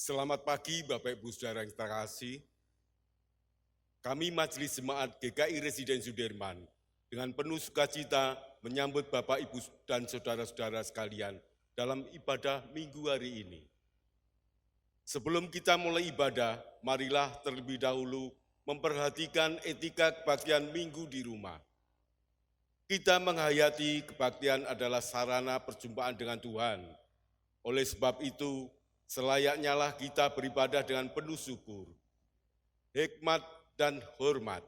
Selamat pagi Bapak Ibu Saudara yang terkasih. Kami Majelis Jemaat GKI Residen Sudirman dengan penuh sukacita menyambut Bapak Ibu dan saudara-saudara sekalian dalam ibadah minggu hari ini. Sebelum kita mulai ibadah, marilah terlebih dahulu memperhatikan etika kebaktian minggu di rumah. Kita menghayati kebaktian adalah sarana perjumpaan dengan Tuhan. Oleh sebab itu, selayaknya lah kita beribadah dengan penuh syukur, hikmat, dan hormat.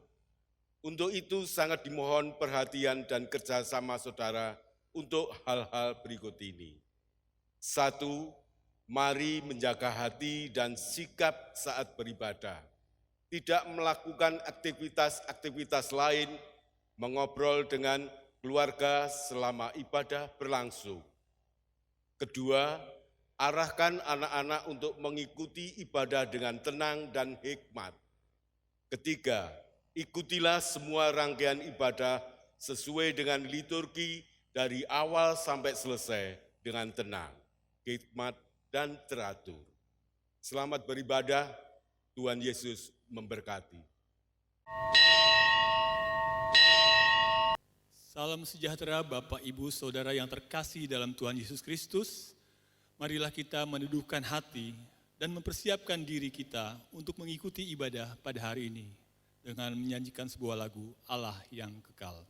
Untuk itu sangat dimohon perhatian dan kerjasama saudara untuk hal-hal berikut ini. 1. Mari menjaga hati dan sikap saat beribadah. Tidak melakukan aktivitas-aktivitas lain, mengobrol dengan keluarga selama ibadah berlangsung. Kedua, arahkan anak-anak untuk mengikuti ibadah dengan tenang dan hikmat. Ketiga, ikutilah semua rangkaian ibadah sesuai dengan liturgi dari awal sampai selesai dengan tenang, hikmat, dan teratur. Selamat beribadah, Tuhan Yesus memberkati. Salam sejahtera Bapak, Ibu, Saudara yang terkasih dalam Tuhan Yesus Kristus. Marilah kita menundukkan hati dan mempersiapkan diri kita untuk mengikuti ibadah pada hari ini dengan menyanyikan sebuah lagu Allah yang Kekal.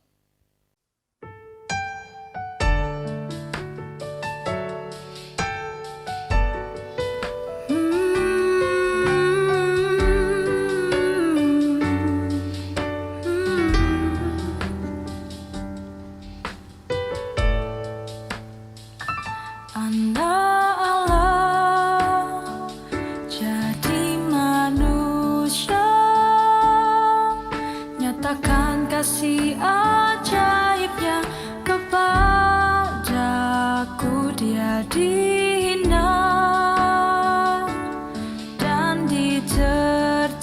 Kasih ajaibnya kepadaku, dia dihina dan diterjang,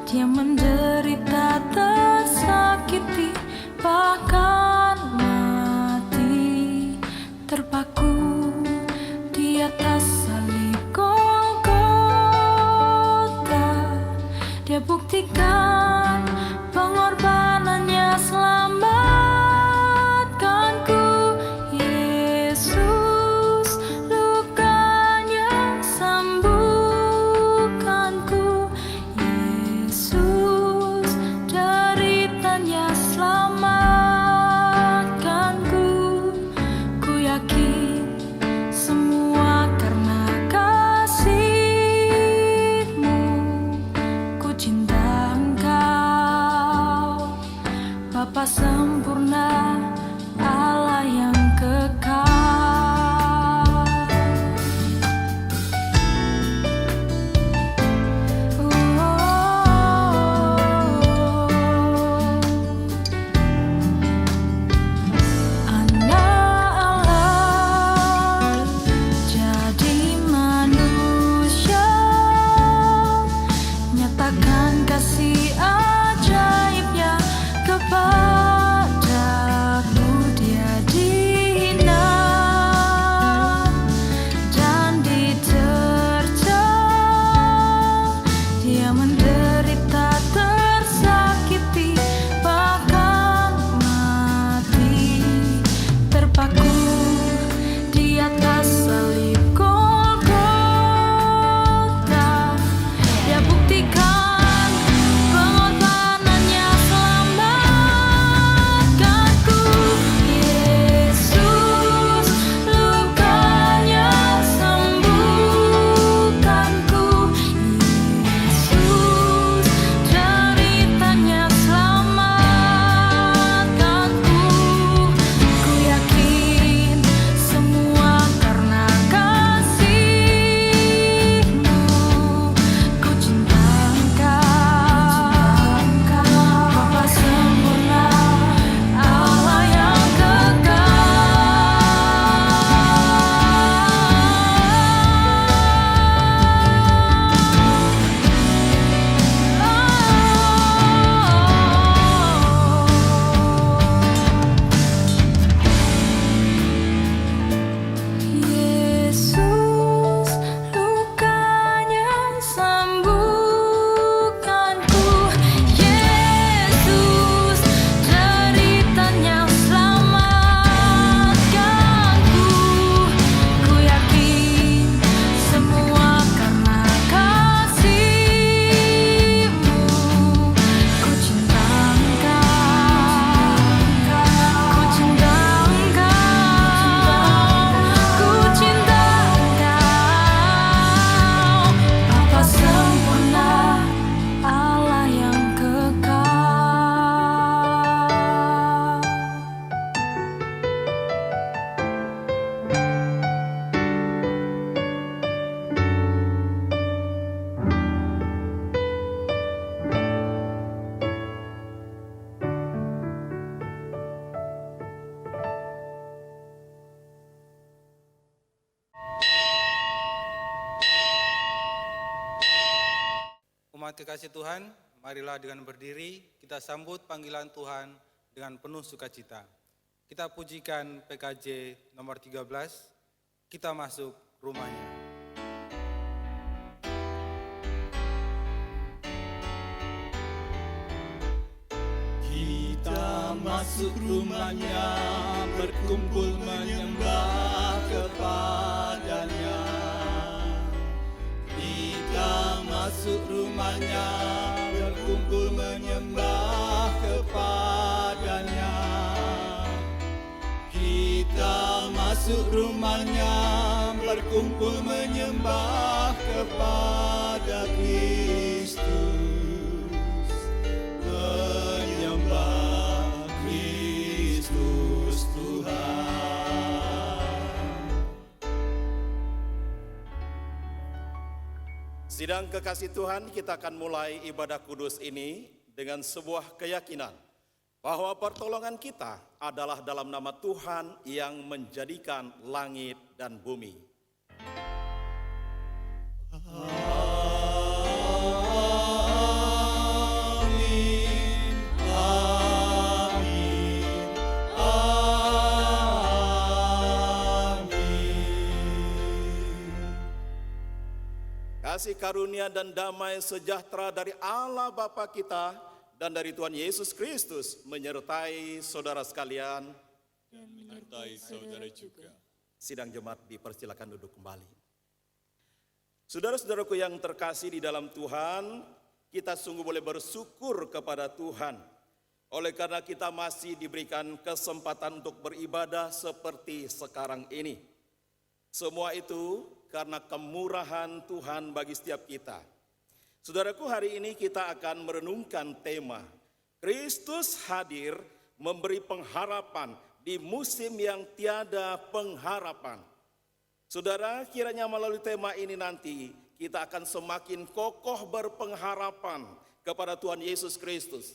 dia menderita tersakiti, bahkan mati terpaku di atas salib Golgota. Dia buktikan pengorbanannya selamatkanku. Yesus Jemaat kekasih Tuhan, marilah dengan berdiri kita sambut panggilan Tuhan dengan penuh sukacita. Kita pujikan PKJ nomor 13, kita masuk rumahnya. Kita masuk rumahnya, berkumpul menyembah kepadanya. Kita masuk rumahnya, berkumpul menyembah kepadanya. Kita masuk rumahnya, berkumpul menyembah kepada Kristus. Menyembah Kristus Tuhan. Sidang kekasih Tuhan, kita akan mulai ibadah kudus ini dengan sebuah keyakinan bahwa pertolongan kita adalah dalam nama Tuhan yang menjadikan langit dan bumi. Amin, amin, amin. Kasih karunia dan damai sejahtera dari Allah Bapa kita dan dari Tuhan Yesus Kristus menyertai saudara sekalian. Dan menyertai saudara juga. Sidang jemaat dipersilakan duduk kembali. Saudara-saudaraku yang terkasih di dalam Tuhan, kita sungguh boleh bersyukur kepada Tuhan. Oleh karena kita masih diberikan kesempatan untuk beribadah seperti sekarang ini. Semua itu karena kemurahan Tuhan bagi setiap kita. Saudaraku, hari ini kita akan merenungkan tema Kristus hadir memberi pengharapan di musim yang tiada pengharapan. Saudara, kiranya melalui tema ini nanti kita akan semakin kokoh berpengharapan kepada Tuhan Yesus Kristus.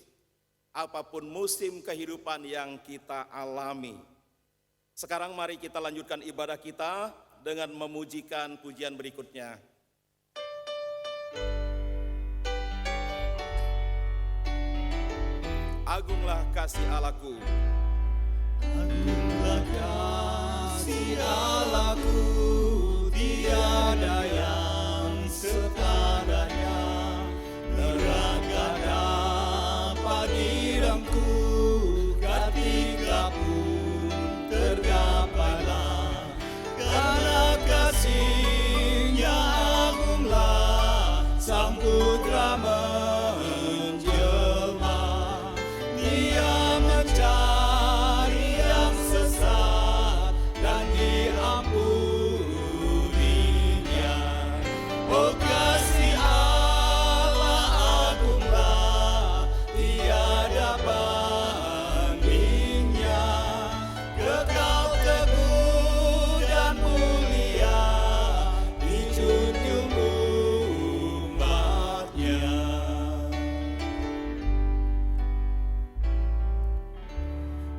Apapun musim kehidupan yang kita alami. Sekarang mari kita lanjutkan ibadah kita dengan memujikan pujian berikutnya. Agunglah kasih Allahku. Agunglah kasih Allahku, tiada yang sepadannya. Neraka dapat diremku, ketika pun tergapailah. Karena kasih-Nya agunglah, Sang Putra menjelma. Dia mencari yang sesat dan diampuninya. Oh, kasih Allah agunglah, tiada bandingnya. Kekal teguh dan mulia, dijunjung umatnya.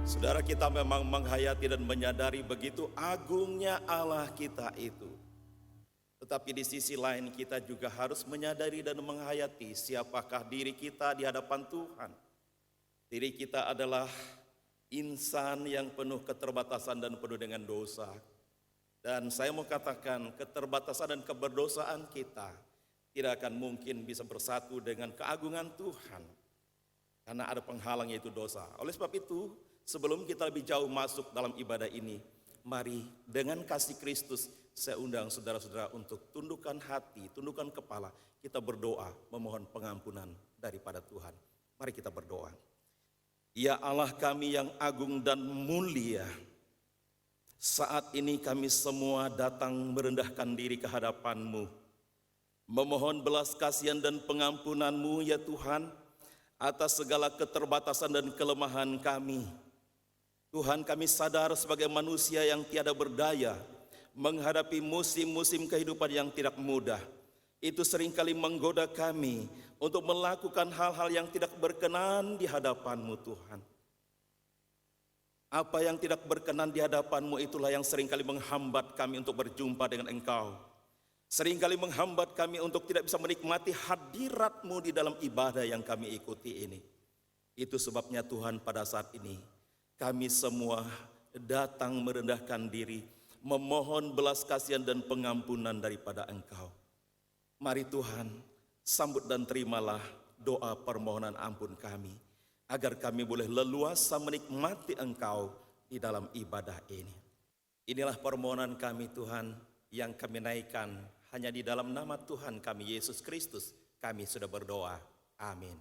Saudara, kita memang menghayati dan menyadari begitu agungnya Allah kita itu. Tetapi di sisi lain kita juga harus menyadari dan menghayati siapakah diri kita di hadapan Tuhan. Diri kita adalah insan yang penuh keterbatasan dan penuh dengan dosa. Dan saya mau katakan keterbatasan dan keberdosaan kita tidak akan mungkin bisa bersatu dengan keagungan Tuhan. Karena ada penghalang yaitu dosa. Oleh sebab itu, sebelum kita lebih jauh masuk dalam ibadah ini, mari dengan kasih Kristus saya undang saudara-saudara untuk tundukkan hati, tundukkan kepala. Kita berdoa memohon pengampunan daripada Tuhan. Mari kita berdoa. Ya Allah kami yang agung dan mulia, saat ini kami semua datang merendahkan diri ke hadapan-Mu. Memohon belas kasihan dan pengampunan-Mu ya Tuhan, atas segala keterbatasan dan kelemahan kami. Tuhan, kami sadar sebagai manusia yang tiada berdaya menghadapi musim-musim kehidupan yang tidak mudah. Itu seringkali menggoda kami untuk melakukan hal-hal yang tidak berkenan di hadapan-Mu Tuhan. Apa yang tidak berkenan di hadapan-Mu itulah yang seringkali menghambat kami untuk berjumpa dengan Engkau. seringkali menghambat kami untuk tidak bisa menikmati hadirat-Mu di dalam ibadah yang kami ikuti ini. Itu sebabnya Tuhan, pada saat ini kami semua datang merendahkan diri, memohon belas kasihan dan pengampunan daripada Engkau. Mari Tuhan, sambut dan terimalah doa permohonan ampun kami, agar kami boleh leluasa menikmati Engkau di dalam ibadah ini. Inilah permohonan kami Tuhan, yang kami naikkan hanya di dalam nama Tuhan kami Yesus Kristus. Kami sudah berdoa. Amin.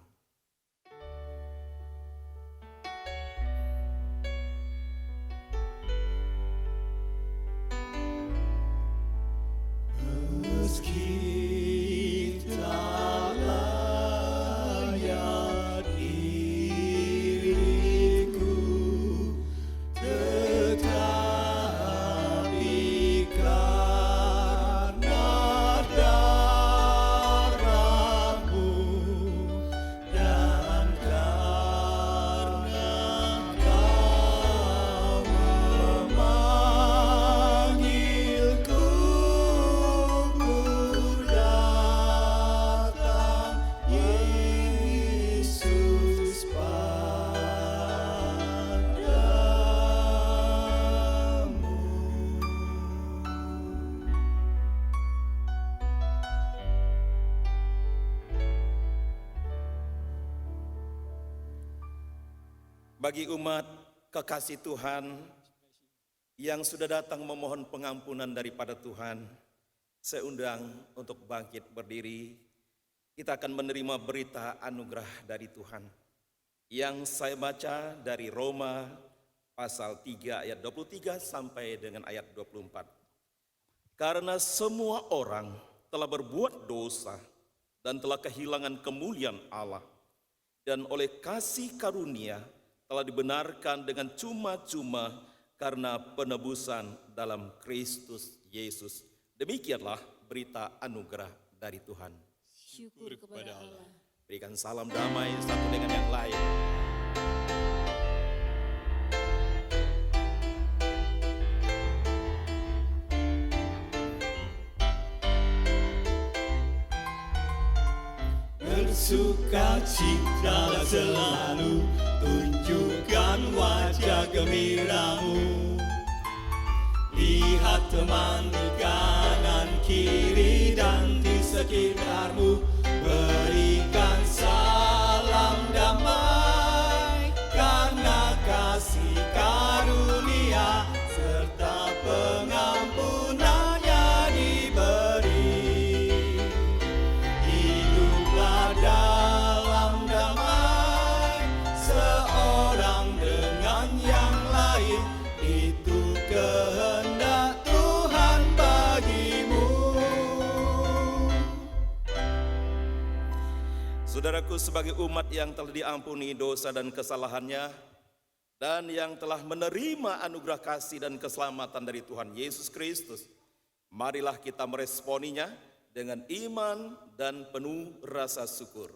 Bagi umat kekasih Tuhan yang sudah datang memohon pengampunan daripada Tuhan, saya undang untuk bangkit berdiri. Kita akan menerima berita anugerah dari Tuhan yang saya baca dari Roma pasal 3 ayat 23 sampai dengan ayat 24. Karena semua orang telah berbuat dosa dan telah kehilangan kemuliaan Allah, dan oleh kasih karunia telah dibenarkan dengan cuma-cuma karena penebusan dalam Kristus Yesus. Demikianlah berita anugerah dari Tuhan. Syukur kepada Allah. Berikan salam damai satu dengan yang lain. Bersukacitalah selalu, tunjukkan wajah gembiramu. Lihat teman di kanan kiri dan di sekitarmu, berikan salam damai, karena kasih karunia serta pengampunannya diberi. Hiduplah dalam damai, seorang dengan yang lain, itu kehendak Tuhan bagimu. Saudaraku, sebagai umat yang telah diampuni dosa dan kesalahannya, dan yang telah menerima anugerah kasih dan keselamatan dari Tuhan Yesus Kristus, marilah kita meresponinya dengan iman dan penuh rasa syukur.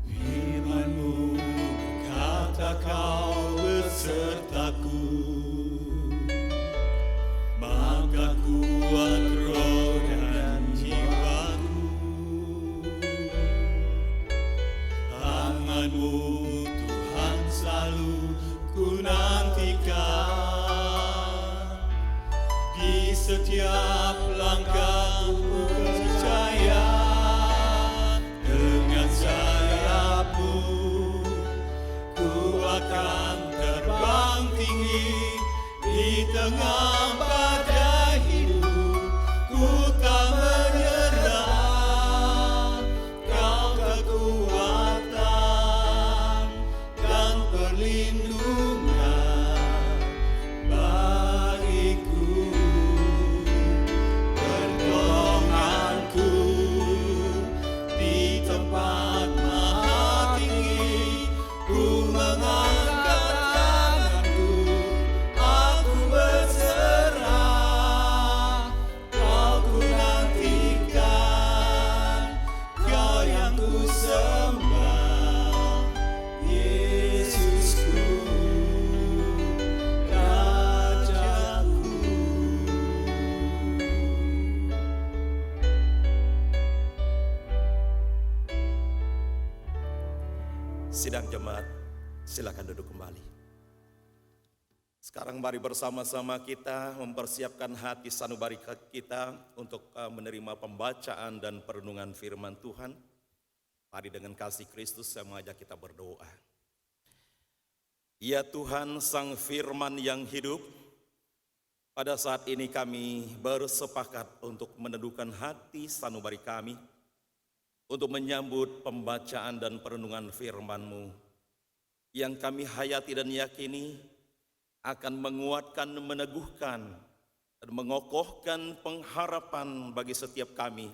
Firman-Mu berkata, Kau besertaku, maka kuat roh dan jiwaku. Tangan-Mu Tuhan selalu ku nantikan, di setiap langkah ku percaya. Dengan sayap-Mu ku akan terbang tinggi, di tengah badai hidup ku tak menyerah. Kau kekuatan dan perlindungan bagiku, pertolonganku di tempat maha tinggi. Ku mengangkat tanganku, aku berserah. Sidang jemaat, silakan duduk kembali. Sekarang mari bersama-sama kita mempersiapkan hati sanubari kita untuk menerima pembacaan dan perenungan firman Tuhan. Mari dengan kasih Kristus saya mengajak kita berdoa. Ya Tuhan Sang Firman yang hidup, pada saat ini kami bersepakat untuk meneduhkan hati sanubari kami untuk menyambut pembacaan dan perenungan firman-Mu yang kami hayati dan yakini akan menguatkan, meneguhkan, dan mengokohkan pengharapan bagi setiap kami,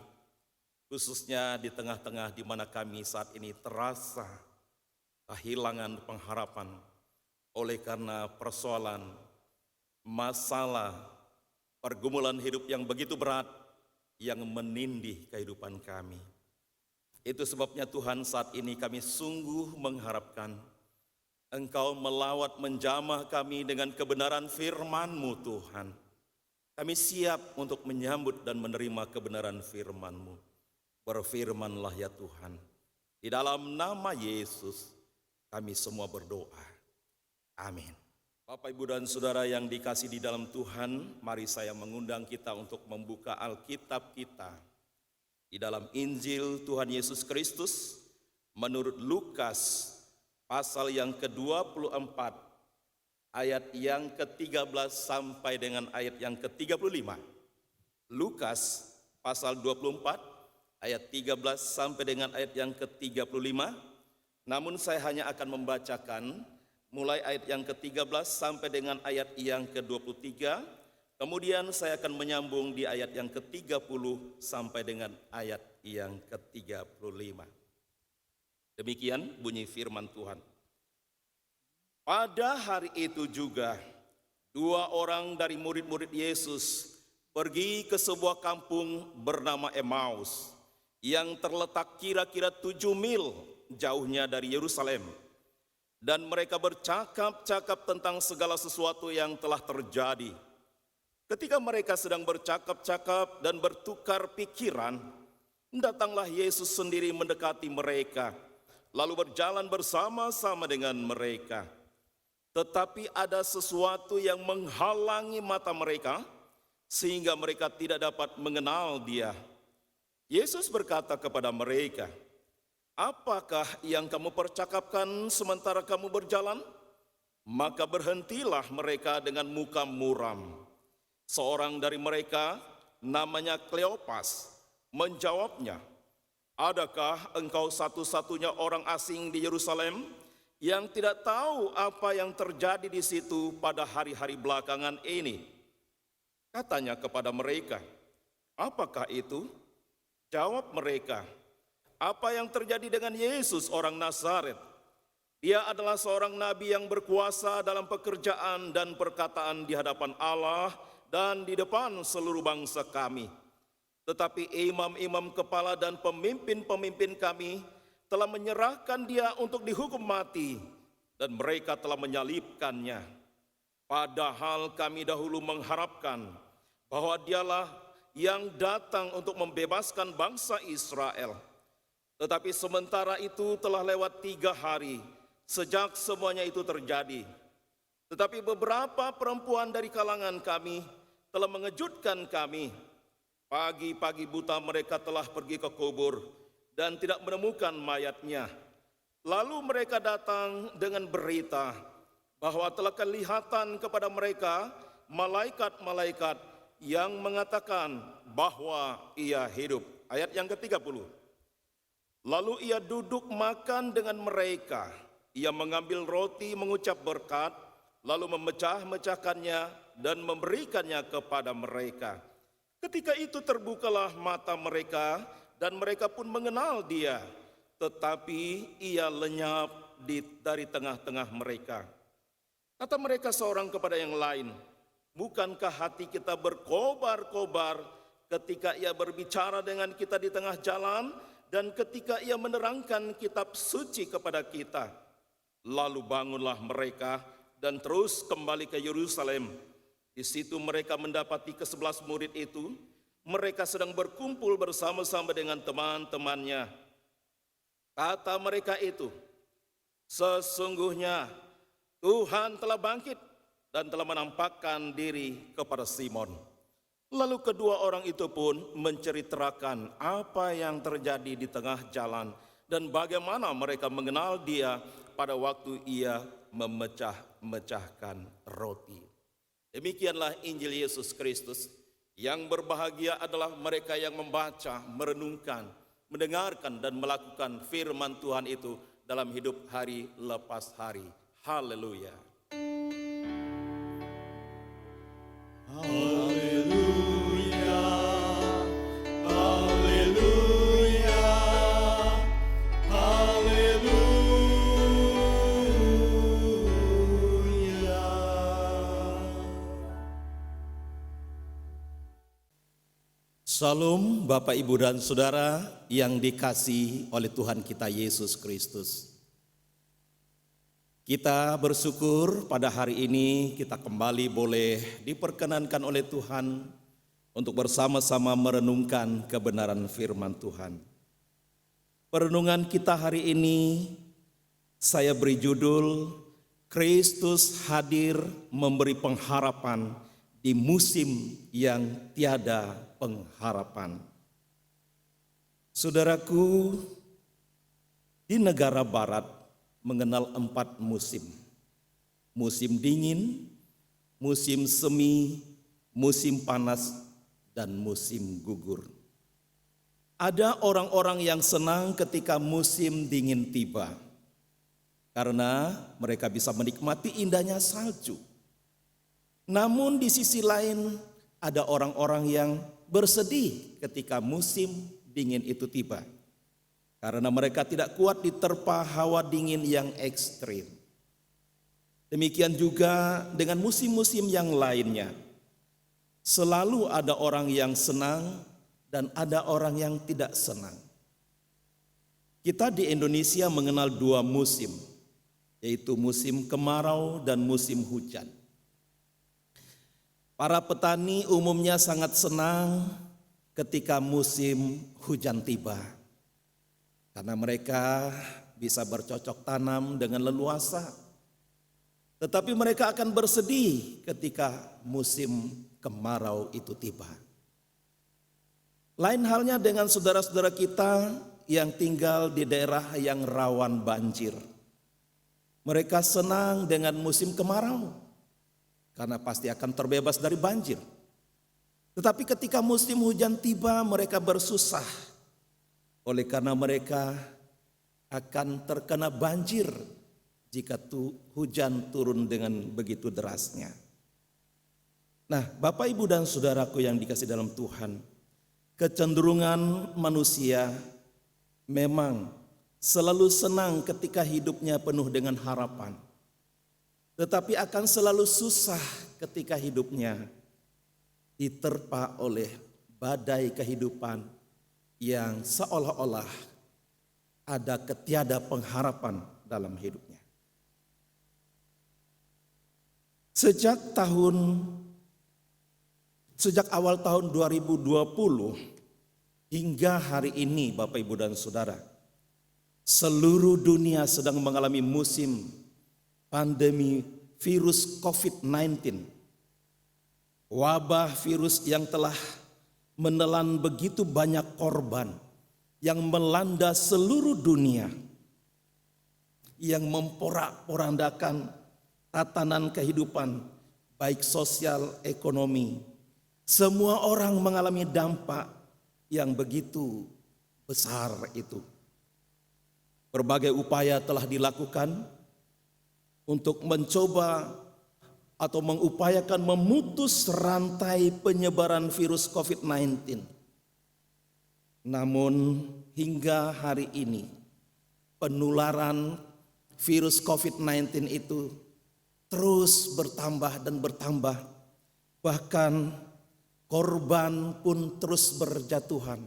khususnya di tengah-tengah di mana kami saat ini terasa kehilangan pengharapan oleh karena persoalan, masalah, pergumulan hidup yang begitu berat yang menindih kehidupan kami. Itu sebabnya Tuhan saat ini kami sungguh mengharapkan Engkau melawat menjamah kami dengan kebenaran firman-Mu Tuhan. Kami siap untuk menyambut dan menerima kebenaran firman-Mu. Berfirmanlah ya Tuhan. Di dalam nama Yesus kami semua berdoa. Amin. Bapak, Ibu, dan Saudara yang dikasih di dalam Tuhan, mari saya mengundang kita untuk membuka Alkitab kita di dalam Injil Tuhan Yesus Kristus menurut Lukas pasal yang ke-24 ayat yang ke-13 sampai dengan ayat yang ke-35. Lukas pasal 24 ayat 13 sampai dengan ayat yang ke-35. Namun saya hanya akan membacakan mulai ayat yang ke-13 sampai dengan ayat yang ke-23. Kemudian saya akan menyambung di ayat yang ke-30 sampai dengan ayat yang ke-35. Demikian bunyi firman Tuhan. Pada hari itu juga, 2 orang dari murid-murid Yesus pergi ke sebuah kampung bernama Emmaus yang terletak kira-kira 7 mil jauhnya dari Yerusalem. Dan mereka bercakap-cakap tentang segala sesuatu yang telah terjadi. Ketika mereka sedang bercakap-cakap dan bertukar pikiran, datanglah Yesus sendiri mendekati mereka, lalu berjalan bersama-sama dengan mereka. Tetapi ada sesuatu yang menghalangi mata mereka, sehingga mereka tidak dapat mengenal Dia. Yesus berkata kepada mereka, "Apakah yang kamu percakapkan sementara kamu berjalan?" Maka berhentilah mereka dengan muka muram. Seorang dari mereka, namanya Kleopas, menjawabnya, "Adakah engkau satu-satunya orang asing di Yerusalem yang tidak tahu apa yang terjadi di situ pada hari-hari belakangan ini?" Katanya kepada mereka, "Apakah itu?" Jawab mereka, "Apa yang terjadi dengan Yesus orang Nazaret? Dia adalah seorang nabi yang berkuasa dalam pekerjaan dan perkataan di hadapan Allah dan di depan seluruh bangsa kami. Tetapi imam-imam kepala dan pemimpin-pemimpin kami telah menyerahkan Dia untuk dihukum mati, dan mereka telah menyalibkannya. Padahal kami dahulu mengharapkan bahwa Dialah yang datang untuk membebaskan bangsa Israel. Tetapi sementara itu telah lewat 3 hari sejak semuanya itu terjadi. Tetapi beberapa perempuan dari kalangan kami telah mengejutkan kami. Pagi-pagi buta mereka telah pergi ke kubur dan tidak menemukan mayatnya. Lalu mereka datang dengan berita bahwa telah kelihatan kepada mereka malaikat-malaikat yang mengatakan bahwa Ia hidup." Ayat yang ke-30. Lalu Ia duduk makan dengan mereka. Ia mengambil roti, mengucap berkat, lalu memecah-mecahkannya dan memberikannya kepada mereka. Ketika itu terbukalah mata mereka dan mereka pun mengenal Dia, tetapi Ia lenyap dari tengah-tengah mereka. Kata mereka seorang kepada yang lain, "Bukankah hati kita berkobar-kobar ketika Ia berbicara dengan kita di tengah jalan dan ketika Ia menerangkan kitab suci kepada kita?" Lalu bangunlah mereka dan terus kembali ke Yerusalem. Di situ mereka mendapati ke-11 murid itu. Mereka sedang berkumpul bersama-sama dengan teman-temannya. Kata mereka itu, Sesungguhnya Tuhan telah bangkit dan telah menampakkan diri kepada Simon. Lalu kedua orang itu pun menceritakan apa yang terjadi di tengah jalan dan bagaimana mereka mengenal Dia pada waktu Ia memecah-mecahkan roti. Demikianlah Injil Yesus Kristus. Yang berbahagia adalah mereka yang membaca, merenungkan, mendengarkan dan melakukan firman Tuhan itu dalam hidup hari lepas hari. Haleluya. Haleluya, haleluya, haleluya. Salam Bapak, Ibu, dan Saudara yang dikasihi oleh Tuhan kita Yesus Kristus. Kita bersyukur pada hari ini kita kembali boleh diperkenankan oleh Tuhan untuk bersama-sama merenungkan kebenaran firman Tuhan. Perenungan kita hari ini saya beri judul Kristus hadir memberi pengharapan di musim yang tiada pengharapan. Saudaraku, di negara barat mengenal 4 musim. Musim dingin, musim semi, musim panas, dan musim gugur. Ada orang-orang yang senang ketika musim dingin tiba, karena mereka bisa menikmati indahnya salju. Namun di sisi lain ada orang-orang yang bersedih ketika musim dingin itu tiba, karena mereka tidak kuat diterpa hawa dingin yang ekstrim. Demikian juga dengan musim-musim yang lainnya. Selalu ada orang yang senang dan ada orang yang tidak senang. Kita di Indonesia mengenal 2 musim, yaitu musim kemarau dan musim hujan. Para petani umumnya sangat senang ketika musim hujan tiba, karena mereka bisa bercocok tanam dengan leluasa. Tetapi mereka akan bersedih ketika musim kemarau itu tiba. Lain halnya dengan saudara-saudara kita yang tinggal di daerah yang rawan banjir. Mereka senang dengan musim kemarau, karena pasti akan terbebas dari banjir. Tetapi ketika musim hujan tiba, mereka bersusah, oleh karena mereka akan terkena banjir jika hujan turun dengan begitu derasnya. Nah, Bapak, Ibu, dan Saudaraku yang dikasihi dalam Tuhan, kecenderungan manusia memang selalu senang ketika hidupnya penuh dengan harapan, tetapi akan selalu susah ketika hidupnya diterpa oleh badai kehidupan yang seolah-olah ada ketiada pengharapan dalam hidupnya. Sejak awal tahun 2020 hingga hari ini, Bapak, Ibu, dan Saudara, seluruh dunia sedang mengalami musim pandemi virus COVID-19. Wabah virus yang telah menelan begitu banyak korban, yang melanda seluruh dunia, yang memporak-porandakan tatanan kehidupan baik sosial, ekonomi. Semua orang mengalami dampak yang begitu besar itu. Berbagai upaya telah dilakukan untuk mencoba atau mengupayakan memutus rantai penyebaran virus COVID-19. Namun hingga hari ini penularan virus COVID-19 itu terus bertambah dan bertambah. Bahkan korban pun terus berjatuhan.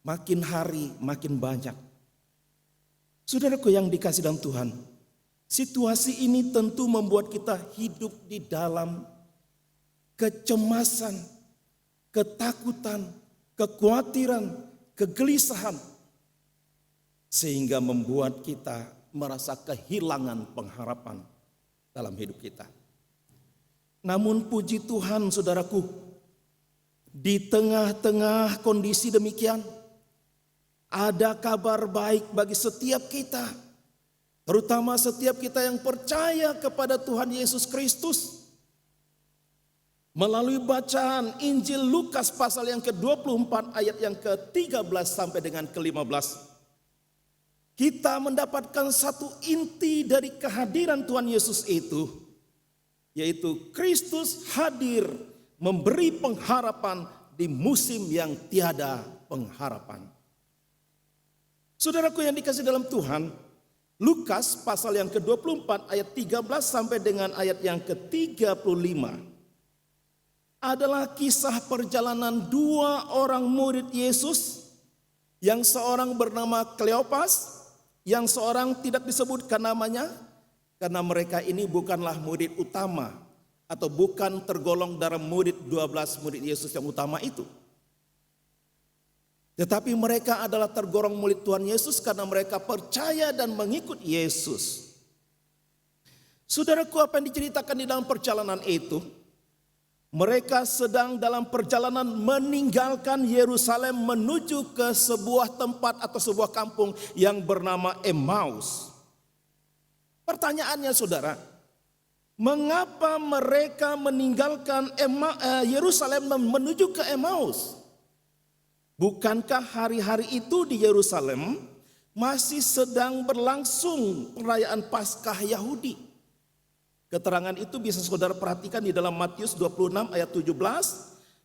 Makin hari makin banyak. Saudaraku yang dikasihi dalam Tuhan, situasi ini tentu membuat kita hidup di dalam kecemasan, ketakutan, kekhawatiran, kegelisahan, sehingga membuat kita merasa kehilangan pengharapan dalam hidup kita. Namun puji Tuhan saudaraku, di tengah-tengah kondisi demikian, ada kabar baik bagi setiap kita, terutama setiap kita yang percaya kepada Tuhan Yesus Kristus. Melalui bacaan Injil Lukas pasal yang ke-24 ayat yang ke-13 sampai dengan ke-15, kita mendapatkan satu inti dari kehadiran Tuhan Yesus itu, yaitu Kristus hadir memberi pengharapan di musim yang tiada pengharapan. Saudaraku yang dikasihi dalam Tuhan, Lukas pasal yang ke-24 ayat 13 sampai dengan ayat yang ke-35 adalah kisah perjalanan dua orang murid Yesus, yang seorang bernama Kleopas, yang seorang tidak disebutkan namanya, karena mereka ini bukanlah murid utama atau bukan tergolong dalam murid 12 murid Yesus yang utama itu. Tetapi mereka adalah tergolong murid Tuhan Yesus karena mereka percaya dan mengikut Yesus. Saudaraku, apa yang diceritakan di dalam perjalanan itu? Mereka sedang dalam perjalanan meninggalkan Yerusalem menuju ke sebuah tempat atau sebuah kampung yang bernama Emmaus. Pertanyaannya saudara, mengapa mereka meninggalkan Yerusalem menuju ke Emmaus? Bukankah hari-hari itu di Yerusalem masih sedang berlangsung perayaan Paskah Yahudi? Keterangan itu bisa saudara perhatikan di dalam Matius 26 ayat 17,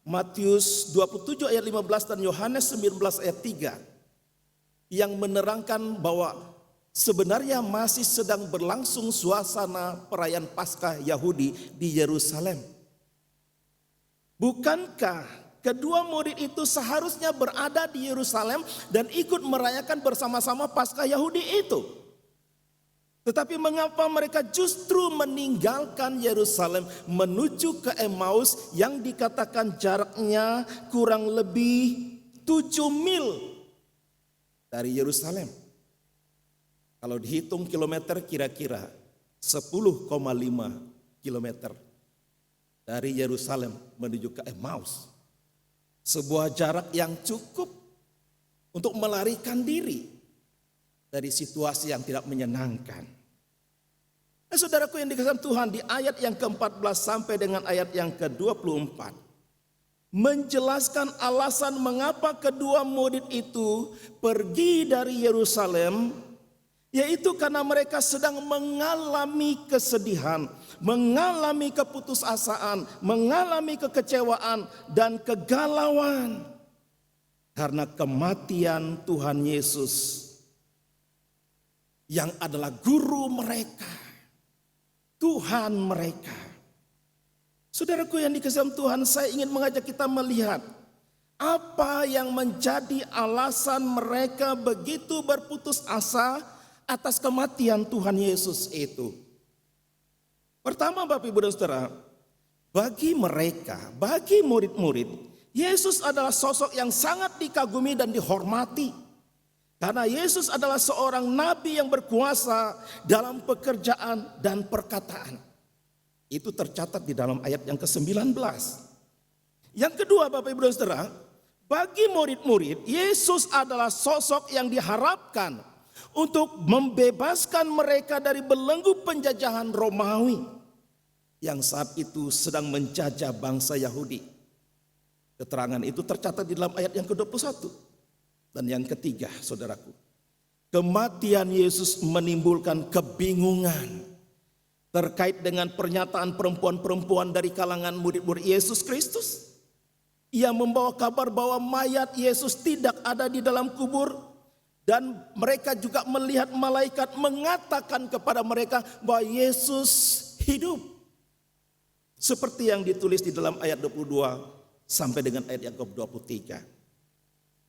Matius 27 ayat 15 dan Yohanes 19 ayat 3. Yang menerangkan bahwa sebenarnya masih sedang berlangsung suasana perayaan Paskah Yahudi di Yerusalem. Bukankah kedua murid itu seharusnya berada di Yerusalem dan ikut merayakan bersama-sama Paskah Yahudi itu? Tetapi mengapa mereka justru meninggalkan Yerusalem menuju ke Emmaus yang dikatakan jaraknya kurang lebih 7 mil dari Yerusalem? Kalau dihitung kilometer kira-kira 10,5 kilometer dari Yerusalem menuju ke Emmaus. Sebuah jarak yang cukup untuk melarikan diri dari situasi yang tidak menyenangkan. Saudaraku yang dikasihi Tuhan, di ayat yang ke-14 sampai dengan ayat yang ke-24 menjelaskan alasan mengapa kedua murid itu pergi dari Yerusalem, yaitu karena mereka sedang mengalami kesedihan, mengalami keputusasaan, mengalami kekecewaan dan kegalauan karena kematian Tuhan Yesus yang adalah guru mereka, Tuhan mereka. Saudaraku yang dikasihi Tuhan, saya ingin mengajak kita melihat apa yang menjadi alasan mereka begitu berputus asa atas kematian Tuhan Yesus itu. Pertama, Bapak Ibu dan Saudara, bagi mereka, bagi murid-murid, Yesus adalah sosok yang sangat dikagumi dan dihormati. Karena Yesus adalah seorang nabi yang berkuasa dalam pekerjaan dan perkataan. Itu tercatat di dalam ayat yang ke-19. Yang kedua, Bapak Ibu dan Saudara, bagi murid-murid, Yesus adalah sosok yang diharapkan untuk membebaskan mereka dari belenggu penjajahan Romawi yang saat itu sedang menjajah bangsa Yahudi. Keterangan itu tercatat di dalam ayat yang ke-21. Dan yang ketiga, saudaraku, kematian Yesus menimbulkan kebingungan terkait dengan pernyataan perempuan-perempuan dari kalangan murid-murid Yesus Kristus. Ia membawa kabar bahwa mayat Yesus tidak ada di dalam kubur. Dan mereka juga melihat malaikat mengatakan kepada mereka bahwa Yesus hidup. Seperti yang ditulis di dalam ayat 22 sampai dengan ayat yang ke-23.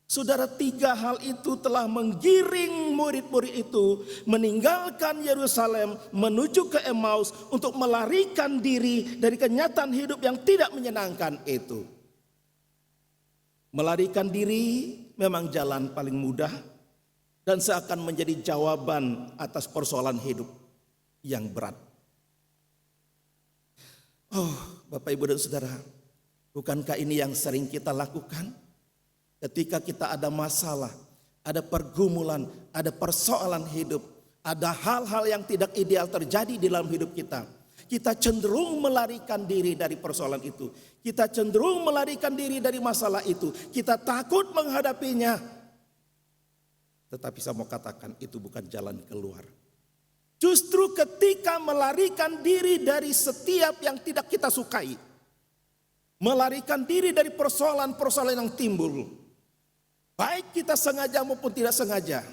Saudara, tiga hal itu telah menggiring murid-murid itu meninggalkan Yerusalem menuju ke Emmaus untuk melarikan diri dari kenyataan hidup yang tidak menyenangkan itu. Melarikan diri memang jalan paling mudah, dan seakan menjadi jawaban atas persoalan hidup yang berat. Oh, Bapak, Ibu, dan Saudara, bukankah ini yang sering kita lakukan? Ketika kita ada masalah, ada pergumulan, ada persoalan hidup, ada hal-hal yang tidak ideal terjadi di dalam hidup kita, kita cenderung melarikan diri dari persoalan itu. Kita cenderung melarikan diri dari masalah itu. Kita takut menghadapinya. Tetapi saya mau katakan, itu bukan jalan keluar. Justru ketika melarikan diri dari setiap yang tidak kita sukai, melarikan diri dari persoalan-persoalan yang timbul, baik kita sengaja maupun tidak sengaja,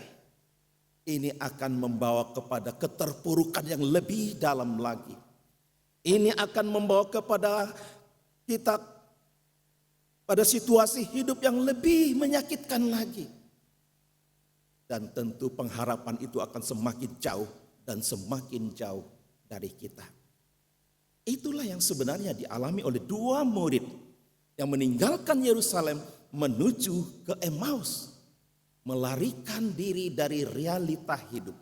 ini akan membawa kepada keterpurukan yang lebih dalam lagi. Ini akan membawa kepada kita pada situasi hidup yang lebih menyakitkan lagi. Dan tentu pengharapan itu akan semakin jauh dan semakin jauh dari kita. Itulah yang sebenarnya dialami oleh dua murid yang meninggalkan Yerusalem menuju ke Emmaus. Melarikan diri dari realita hidup.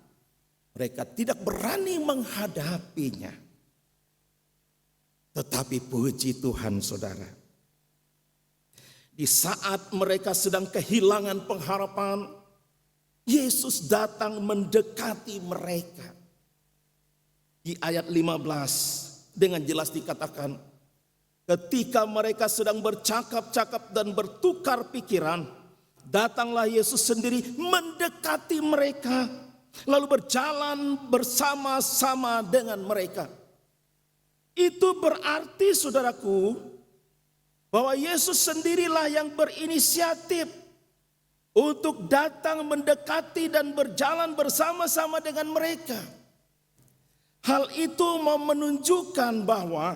Mereka tidak berani menghadapinya. Tetapi puji Tuhan, saudara, di saat mereka sedang kehilangan pengharapan, Yesus datang mendekati mereka. Di ayat 15 dengan jelas dikatakan, ketika mereka sedang bercakap-cakap dan bertukar pikiran, datanglah Yesus sendiri mendekati mereka, lalu berjalan bersama-sama dengan mereka. Itu berarti, saudaraku, bahwa Yesus sendirilah yang berinisiatif untuk datang mendekati dan berjalan bersama-sama dengan mereka. Hal itu mau menunjukkan bahwa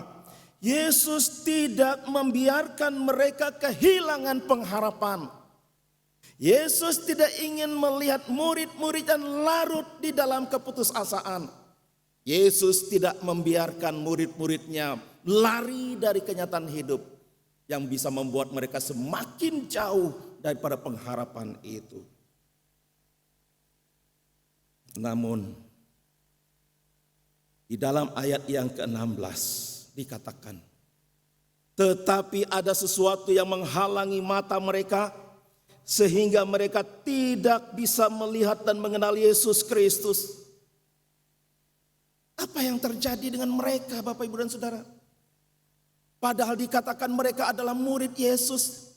Yesus tidak membiarkan mereka kehilangan pengharapan. Yesus tidak ingin melihat murid-murid yang larut di dalam keputusasaan. Yesus tidak membiarkan murid-muridnya lari dari kenyataan hidup yang bisa membuat mereka semakin jauh daripada pengharapan itu. Namun di dalam ayat yang ke-16 dikatakan, tetapi ada sesuatu yang menghalangi mata mereka sehingga mereka tidak bisa melihat dan mengenal Yesus Kristus. Apa yang terjadi dengan mereka, Bapak, Ibu, dan Saudara? Padahal dikatakan mereka adalah murid Yesus.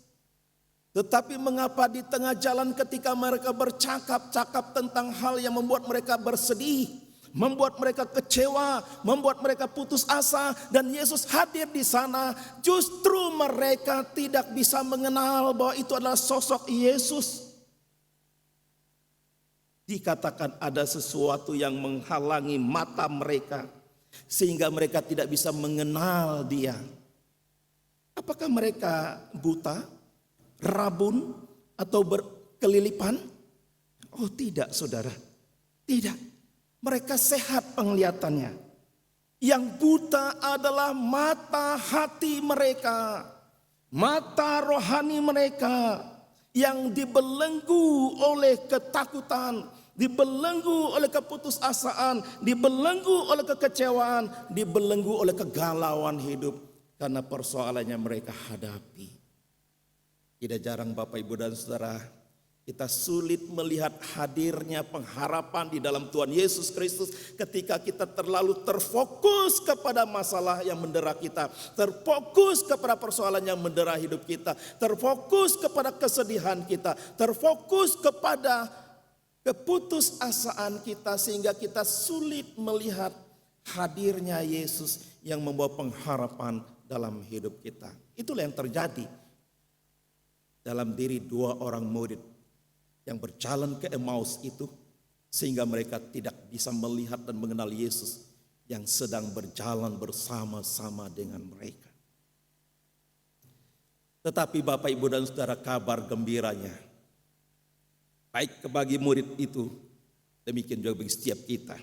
Tetapi mengapa di tengah jalan ketika mereka bercakap-cakap tentang hal yang membuat mereka bersedih, membuat mereka kecewa, membuat mereka putus asa, dan Yesus hadir di sana, justru mereka tidak bisa mengenal bahwa itu adalah sosok Yesus. Dikatakan ada sesuatu yang menghalangi mata mereka sehingga mereka tidak bisa mengenal Dia. Apakah mereka buta, rabun, atau berkelilipan? Oh tidak, saudara, tidak. Mereka sehat penglihatannya. Yang buta adalah mata hati mereka, mata rohani mereka yang dibelenggu oleh ketakutan, dibelenggu oleh keputusasaan, dibelenggu oleh kekecewaan, dibelenggu oleh kegalauan hidup karena persoalannya mereka hadapi. Tidak jarang, Bapak, Ibu, dan Saudara, kita sulit melihat hadirnya pengharapan di dalam Tuhan Yesus Kristus ketika kita terlalu terfokus kepada masalah yang mendera kita, terfokus kepada persoalan yang mendera hidup kita, terfokus kepada kesedihan kita, terfokus kepada keputusasaan kita, sehingga kita sulit melihat hadirnya Yesus yang membawa pengharapan dalam hidup kita. Itulah yang terjadi dalam diri dua orang murid yang berjalan ke Emmaus itu, sehingga mereka tidak bisa melihat dan mengenal Yesus yang sedang berjalan bersama-sama dengan mereka. Tetapi Bapak, Ibu, dan Saudara, kabar gembiranya baik bagi murid itu, demikian juga bagi setiap kita.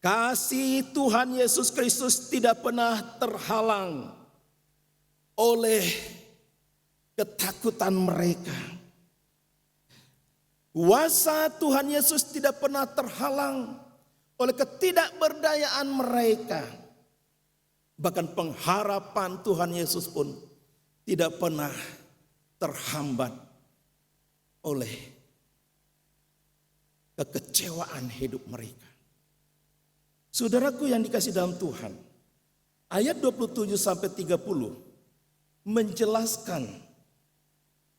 Kasih Tuhan Yesus Kristus tidak pernah terhalang oleh ketakutan mereka. Kuasa Tuhan Yesus tidak pernah terhalang oleh ketidakberdayaan mereka. Bahkan pengharapan Tuhan Yesus pun tidak pernah terhambat oleh kekecewaan hidup mereka. Saudaraku yang dikasih dalam Tuhan, ayat 27 sampai 30 menjelaskan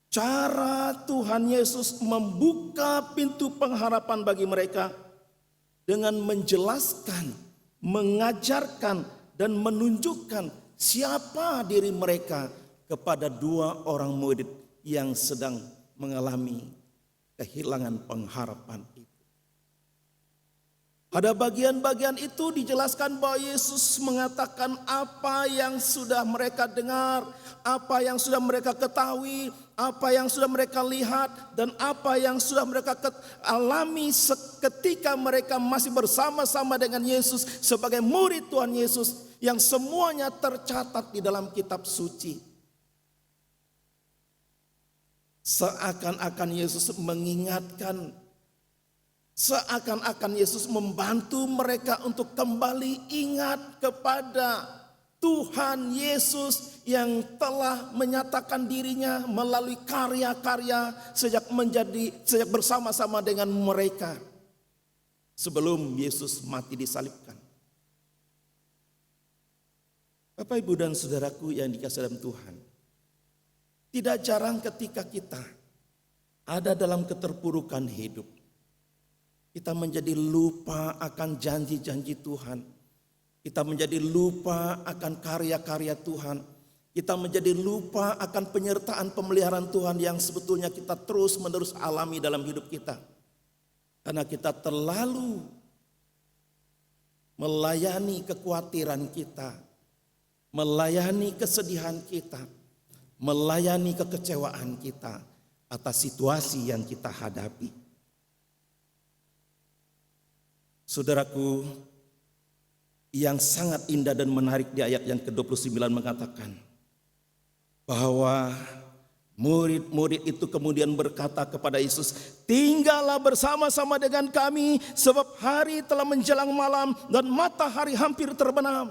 cara Tuhan Yesus membuka pintu pengharapan bagi mereka dengan menjelaskan, mengajarkan, dan menunjukkan siapa diri mereka kepada dua orang murid yang sedang mengalami kehilangan pengharapan itu. Pada bagian-bagian itu dijelaskan bahwa Yesus mengatakan apa yang sudah mereka dengar, apa yang sudah mereka ketahui, apa yang sudah mereka lihat, dan apa yang sudah mereka alami ketika mereka masih bersama-sama dengan Yesus sebagai murid Tuhan Yesus yang semuanya tercatat di dalam kitab suci. Seakan-akan Yesus mengingatkan, seakan-akan Yesus membantu mereka untuk kembali ingat kepada Tuhan Yesus yang telah menyatakan dirinya melalui karya-karya sejak bersama-sama dengan mereka sebelum Yesus mati disalibkan. Bapak, Ibu, dan saudaraku yang dikasihi dalam Tuhan, tidak jarang ketika kita ada dalam keterpurukan hidup, kita menjadi lupa akan janji-janji Tuhan. Kita menjadi lupa akan karya-karya Tuhan. Kita menjadi lupa akan penyertaan pemeliharaan Tuhan yang sebetulnya kita terus-menerus alami dalam hidup kita. Karena kita terlalu melayani kekhawatiran kita, melayani kesedihan kita, melayani kekecewaan kita atas situasi yang kita hadapi. Saudaraku, yang sangat indah dan menarik di ayat yang ke-29 mengatakan bahwa murid-murid itu kemudian berkata kepada Yesus, "Tinggallah bersama-sama dengan kami sebab hari telah menjelang malam dan matahari hampir terbenam."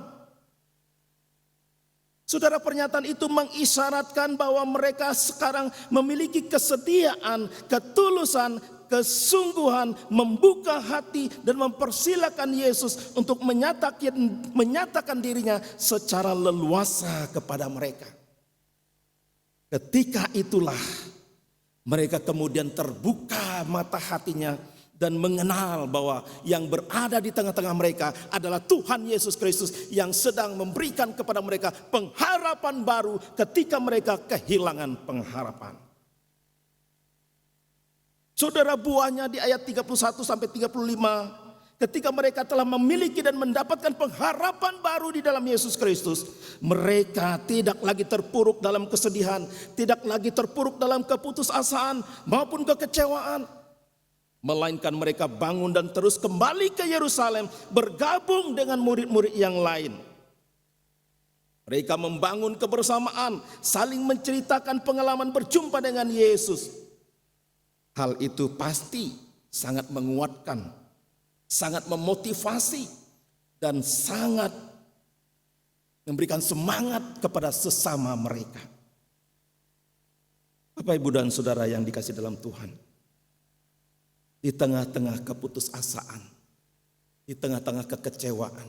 Saudara, pernyataan itu mengisyaratkan bahwa mereka sekarang memiliki kesetiaan, ketulusan, kesungguhan, membuka hati dan mempersilakan Yesus untuk menyatakan dirinya secara leluasa kepada mereka. Ketika itulah mereka kemudian terbuka mata hatinya dan mengenal bahwa yang berada di tengah-tengah mereka adalah Tuhan Yesus Kristus yang sedang memberikan kepada mereka pengharapan baru ketika mereka kehilangan pengharapan. Saudara, buahnya di ayat 31 sampai 35, ketika mereka telah memiliki dan mendapatkan pengharapan baru di dalam Yesus Kristus, mereka tidak lagi terpuruk dalam kesedihan, tidak lagi terpuruk dalam keputusasaan maupun kekecewaan, melainkan mereka bangun dan terus kembali ke Yerusalem bergabung dengan murid-murid yang lain. Mereka membangun kebersamaan, saling menceritakan pengalaman berjumpa dengan Yesus. Hal itu pasti sangat menguatkan, sangat memotivasi, dan sangat memberikan semangat kepada sesama mereka. Bapak, Ibu, dan saudara yang dikasihi dalam Tuhan, di tengah-tengah keputusasaan, di tengah-tengah kekecewaan,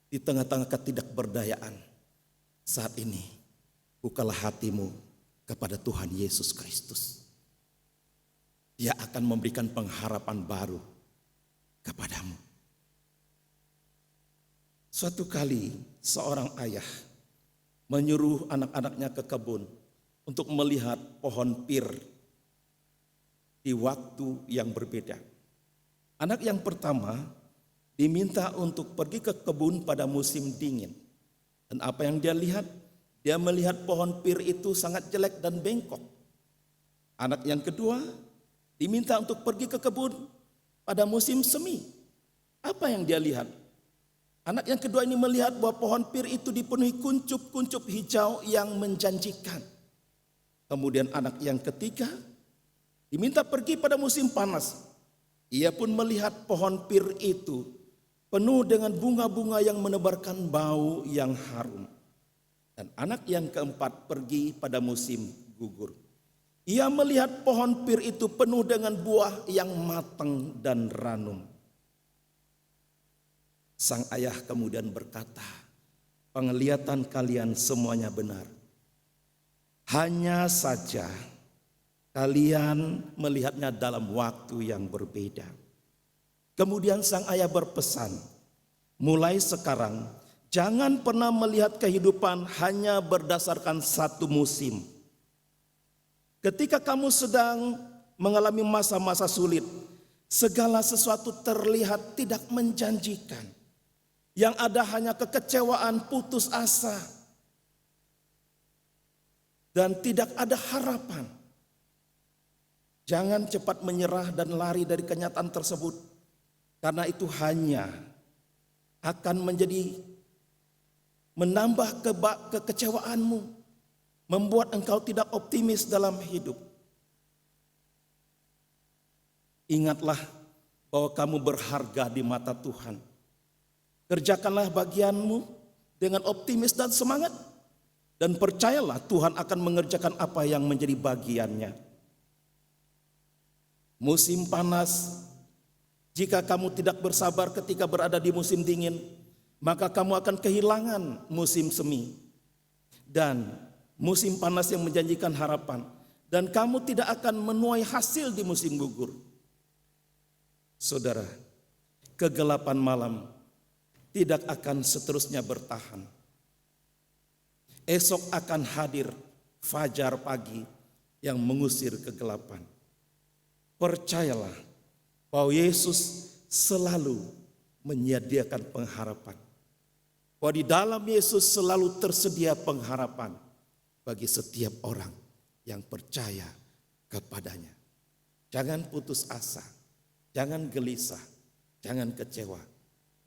di tengah-tengah ketidakberdayaan, saat ini bukalah hatimu kepada Tuhan Yesus Kristus. Dia akan memberikan pengharapan baru kepadamu. Suatu kali seorang ayah menyuruh anak-anaknya ke kebun untuk melihat pohon pir di waktu yang berbeda. Anak yang pertama diminta untuk pergi ke kebun pada musim dingin. Dan apa yang dia lihat? Dia melihat pohon pir itu sangat jelek dan bengkok. Anak yang kedua diminta untuk pergi ke kebun pada musim semi. Apa yang dia lihat? Anak yang kedua ini melihat bahwa pohon pir itu dipenuhi kuncup-kuncup hijau yang menjanjikan. Kemudian anak yang ketiga Diminta pergi pada musim panas. Ia pun melihat pohon pir itu penuh dengan bunga-bunga yang menebarkan bau yang harum. Dan anak yang keempat pergi pada musim gugur. Ia melihat pohon pir itu penuh dengan buah yang matang dan ranum. Sang ayah kemudian berkata, penglihatan kalian semuanya benar. Hanya saja kalian melihatnya dalam waktu yang berbeda. Kemudian sang ayah berpesan, mulai sekarang jangan pernah melihat kehidupan hanya berdasarkan satu musim. Ketika kamu sedang mengalami masa-masa sulit, segala sesuatu terlihat tidak menjanjikan. Yang ada hanya kekecewaan, putus asa, dan tidak ada harapan. Jangan cepat menyerah dan lari dari kenyataan tersebut, karena itu hanya akan menambah kekecewaanmu, membuat engkau tidak optimis dalam hidup. Ingatlah bahwa kamu berharga di mata Tuhan. Kerjakanlah bagianmu dengan optimis dan semangat, dan percayalah Tuhan akan mengerjakan apa yang menjadi bagiannya. Musim panas, jika kamu tidak bersabar ketika berada di musim dingin, maka kamu akan kehilangan musim semi dan musim panas yang menjanjikan harapan, dan kamu tidak akan menuai hasil di musim gugur. Saudara, kegelapan malam tidak akan seterusnya bertahan. Esok akan hadir fajar pagi yang mengusir kegelapan. Percayalah bahwa Yesus selalu menyediakan pengharapan. Bahwa di dalam Yesus selalu tersedia pengharapan bagi setiap orang yang percaya kepadanya. Jangan putus asa, jangan gelisah, jangan kecewa.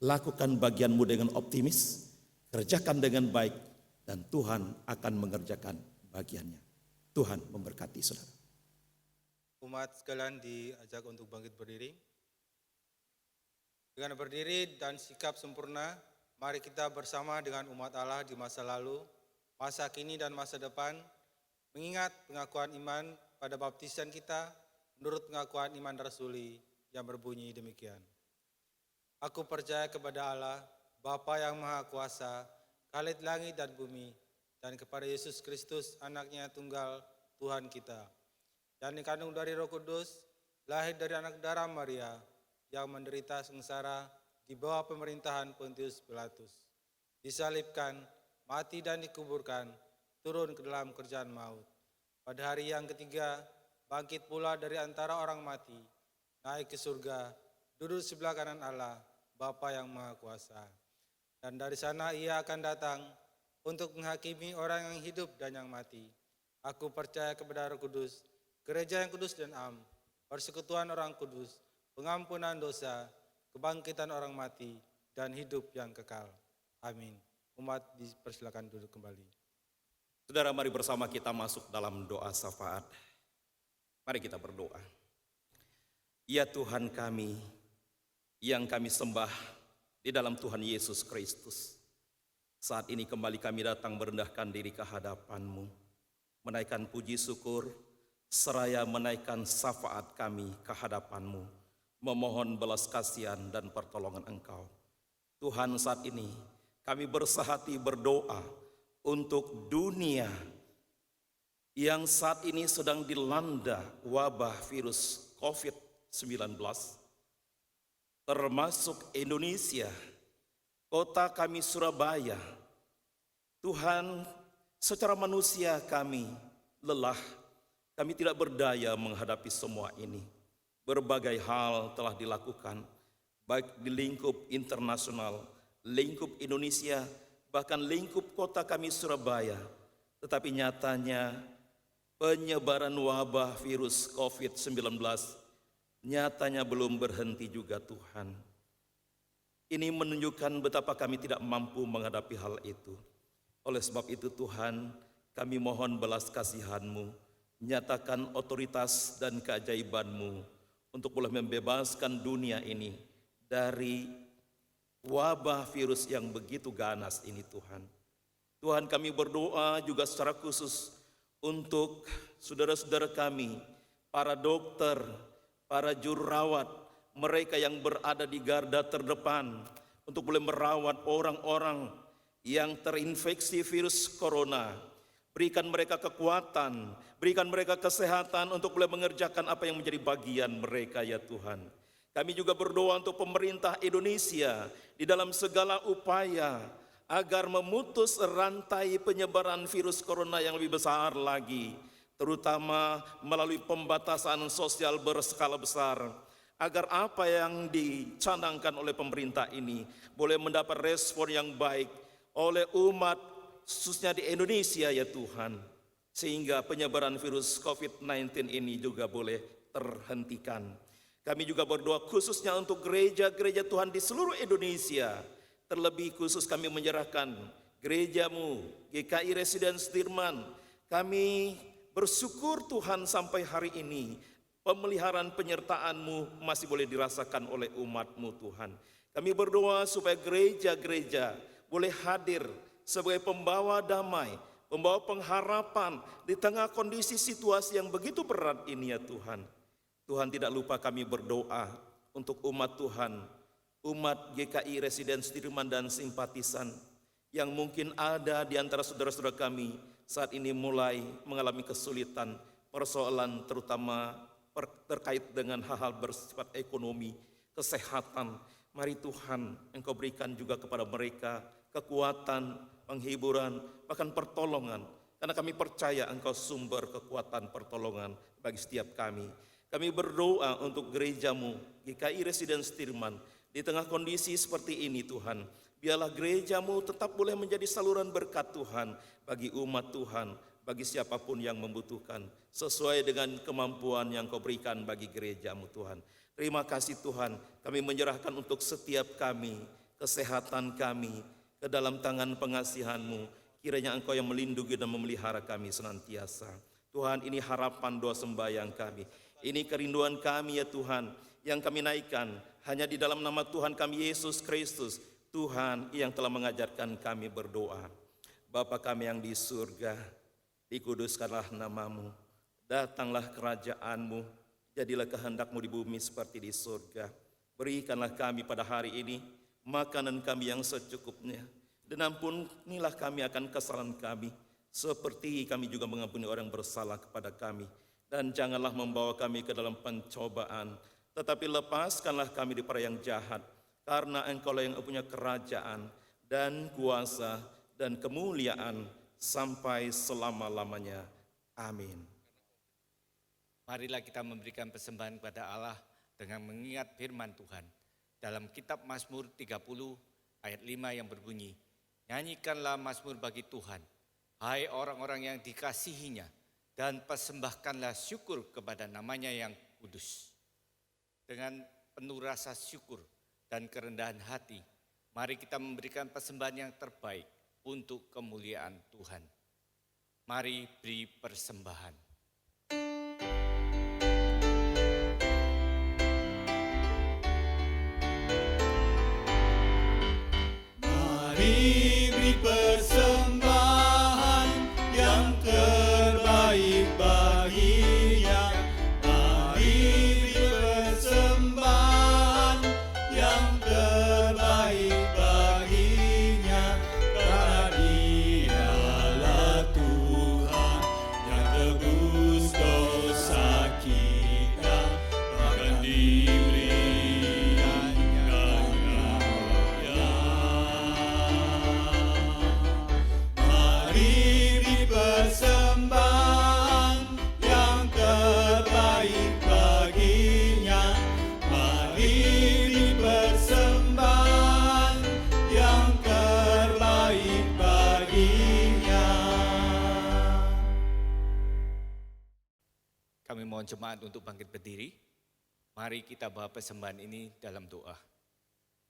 Lakukan bagianmu dengan optimis, kerjakan dengan baik, dan Tuhan akan mengerjakan bagiannya. Tuhan memberkati saudara. Umat sekalian diajak untuk bangkit berdiri. Dengan berdiri dan sikap sempurna, mari kita bersama dengan umat Allah di masa lalu, masa kini dan masa depan, mengingat pengakuan iman pada baptisan kita menurut pengakuan iman rasuli yang berbunyi demikian. Aku percaya kepada Allah, Bapa yang Maha Kuasa, Khalid langit dan bumi, dan kepada Yesus Kristus, anaknya tunggal Tuhan kita, yang dikandung dari Roh Kudus, lahir dari anak darah Maria, yang menderita sengsara di bawah pemerintahan Pontius Pilatus, disalibkan, mati dan dikuburkan, turun ke dalam kerjaan maut. Pada hari yang ketiga, bangkit pula dari antara orang mati, naik ke surga, duduk sebelah kanan Allah, Bapa yang Maha Kuasa. Dan dari sana ia akan datang untuk menghakimi orang yang hidup dan yang mati. Aku percaya kepada Roh Kudus, gereja yang kudus dan am, persekutuan orang kudus, pengampunan dosa, kebangkitan orang mati, dan hidup yang kekal. Amin. Umat dipersilakan duduk kembali. Saudara, mari bersama kita masuk dalam doa syafaat. Mari kita berdoa. Ya Tuhan kami, yang kami sembah di dalam Tuhan Yesus Kristus, saat ini kembali kami datang merendahkan diri ke hadapan-Mu, menaikkan puji syukur, seraya menaikkan syafaat kami ke hadapan-Mu, memohon belas kasihan dan pertolongan Engkau. Tuhan, saat ini kami bersehati berdoa untuk dunia yang saat ini sedang dilanda wabah virus COVID-19, termasuk Indonesia, kota kami Surabaya. Tuhan, secara manusia kami lelah, kami tidak berdaya menghadapi semua ini. Berbagai hal telah dilakukan, baik di lingkup internasional, lingkup Indonesia, bahkan lingkup kota kami Surabaya. Tetapi nyatanya penyebaran wabah virus COVID-19 nyatanya belum berhenti juga Tuhan. Ini menunjukkan betapa kami tidak mampu menghadapi hal itu. Oleh sebab itu Tuhan, kami mohon belas kasihan-Mu, Nyatakan otoritas dan keajaiban-Mu untuk boleh membebaskan dunia ini dari wabah virus yang begitu ganas ini Tuhan. Tuhan, kami berdoa juga secara khusus untuk saudara-saudara kami, para dokter, para jururawat, mereka yang berada di garda terdepan untuk boleh merawat orang-orang yang terinfeksi virus corona. Berikan mereka kekuatan, berikan mereka kesehatan untuk boleh mengerjakan apa yang menjadi bagian mereka ya Tuhan. Kami juga berdoa untuk pemerintah Indonesia di dalam segala upaya agar memutus rantai penyebaran virus corona yang lebih besar lagi, terutama melalui pembatasan sosial berskala besar, agar apa yang dicanangkan oleh pemerintah ini boleh mendapat respon yang baik oleh umat khususnya di Indonesia ya Tuhan, sehingga penyebaran virus COVID-19 ini juga boleh terhentikan. Kami juga berdoa khususnya untuk gereja-gereja Tuhan di seluruh Indonesia. Terlebih khusus kami menyerahkan gereja-Mu, GKI Residence Dirman. Kami bersyukur Tuhan sampai hari ini pemeliharaan penyertaan-Mu masih boleh dirasakan oleh umat-Mu Tuhan. Kami berdoa supaya gereja-gereja boleh hadir sebagai pembawa damai, pembawa pengharapan di tengah kondisi situasi yang begitu berat ini ya Tuhan. Tuhan, tidak lupa kami berdoa untuk umat Tuhan, umat GKI Residence Dirman dan simpatisan yang mungkin ada di antara saudara-saudara kami saat ini mulai mengalami kesulitan, persoalan terutama terkait dengan hal-hal bersifat ekonomi, kesehatan. Mari Tuhan, Engkau berikan juga kepada mereka kekuatan, penghiburan, bahkan pertolongan. Karena kami percaya Engkau sumber kekuatan pertolongan bagi setiap kami. Kami berdoa untuk gereja-Mu, GKI Residence Dirman, di tengah kondisi seperti ini Tuhan. Biarlah gereja-Mu tetap boleh menjadi saluran berkat Tuhan bagi umat Tuhan, bagi siapapun yang membutuhkan, sesuai dengan kemampuan yang Kau berikan bagi gereja-Mu Tuhan. Terima kasih Tuhan, kami menyerahkan untuk setiap kami, kesehatan kami, ke dalam tangan pengasihan-Mu. Kiranya Engkau yang melindungi dan memelihara kami senantiasa. Tuhan, ini harapan doa sembahyang kami. Ini kerinduan kami ya Tuhan, yang kami naikkan hanya di dalam nama Tuhan kami Yesus Kristus, Tuhan yang telah mengajarkan kami berdoa. Bapa kami yang di surga, dikuduskanlah nama-Mu, datanglah kerajaan-Mu, jadilah kehendak-Mu di bumi seperti di surga. Berikanlah kami pada hari ini makanan kami yang secukupnya, dan ampunilah kami akan kesalahan kami, seperti kami juga mengampuni orang bersalah kepada kami. Dan janganlah membawa kami ke dalam pencobaan, tetapi lepaskanlah kami daripada yang jahat, karena Engkau-lah yang punya kerajaan, dan kuasa, dan kemuliaan, sampai selama-lamanya. Amin. Marilah kita memberikan persembahan kepada Allah dengan mengingat firman Tuhan. Dalam kitab Mazmur 30 ayat 5 yang berbunyi, nyanyikanlah Mazmur bagi Tuhan, hai orang-orang yang dikasihinya, dan persembahkanlah syukur kepada namanya yang kudus. Dengan penuh rasa syukur dan kerendahan hati, mari kita memberikan persembahan yang terbaik untuk kemuliaan Tuhan. Mari beri persembahan. Beri persembahan yang terbaik baginya. Mari beri persembahan yang terbaik baginya. Karena Dialah Tuhan yang tebus dosa kita, akan diberikan persembahan yang terbaik baginya. Mari beri persembahan yang terbaik baginya. Kami mohon jemaat untuk bangkit berdiri. Mari kita bawa persembahan ini dalam doa.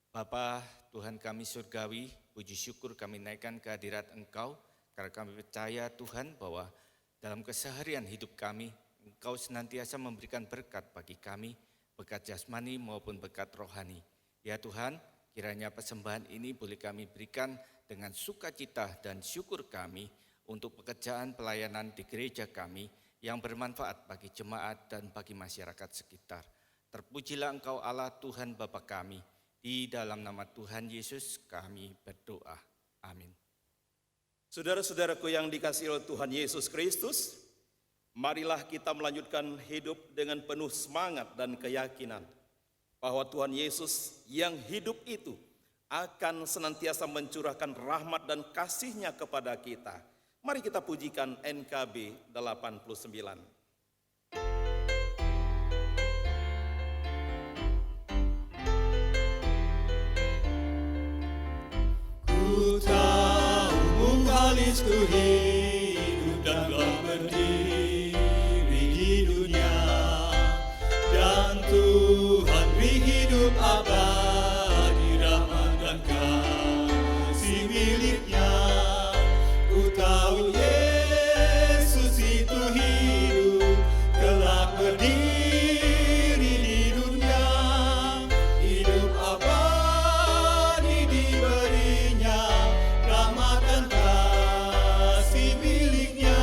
Bapa Tuhan kami surgawi, puji syukur kami naikkan ke hadirat Engkau, karena kami percaya Tuhan bahwa dalam keseharian hidup kami, Engkau senantiasa memberikan berkat bagi kami, berkat jasmani maupun berkat rohani. Ya Tuhan, kiranya persembahan ini boleh kami berikan dengan sukacita dan syukur kami untuk pekerjaan pelayanan di gereja kami yang bermanfaat bagi jemaat dan bagi masyarakat sekitar. Terpujilah Engkau Allah Tuhan Bapa kami, di dalam nama Tuhan Yesus kami berdoa. Amin. Saudara-saudaraku yang dikasihi oleh Tuhan Yesus Kristus, marilah kita melanjutkan hidup dengan penuh semangat dan keyakinan bahwa Tuhan Yesus yang hidup itu akan senantiasa mencurahkan rahmat dan kasih-Nya kepada kita. Mari kita pujikan NKB 89. Ku tahu mengalisku hidup dan telah berdiri di dunia, dan Tuhan beri hidup abadi, rahmat dan kasih milik-Nya. Ku tahu Yesus itu hidup, telah berdiri di dunia, hidup abadi diberinya, rahmat dan kasih milik-Nya.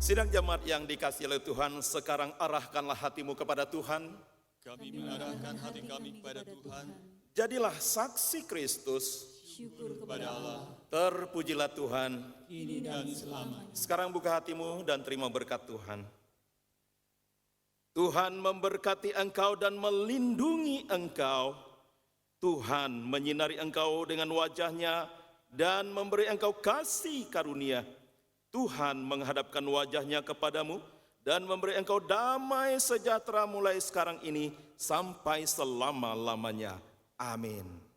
Sidang jemaat yang dikasihi oleh Tuhan, sekarang arahkanlah hatimu kepada Tuhan. Kami mengarahkan hati kami kepada Tuhan, Jadilah saksi Kristus. Syukur kepada Allah, Terpujilah Tuhan. kini dan selamanya. Sekarang buka hatimu dan terima berkat Tuhan. Tuhan memberkati engkau dan melindungi engkau. Tuhan menyinari engkau dengan wajah-Nya dan memberi engkau kasih karunia. Tuhan menghadapkan wajah-Nya kepadamu dan memberi engkau damai sejahtera mulai sekarang ini sampai selama-lamanya. Amin.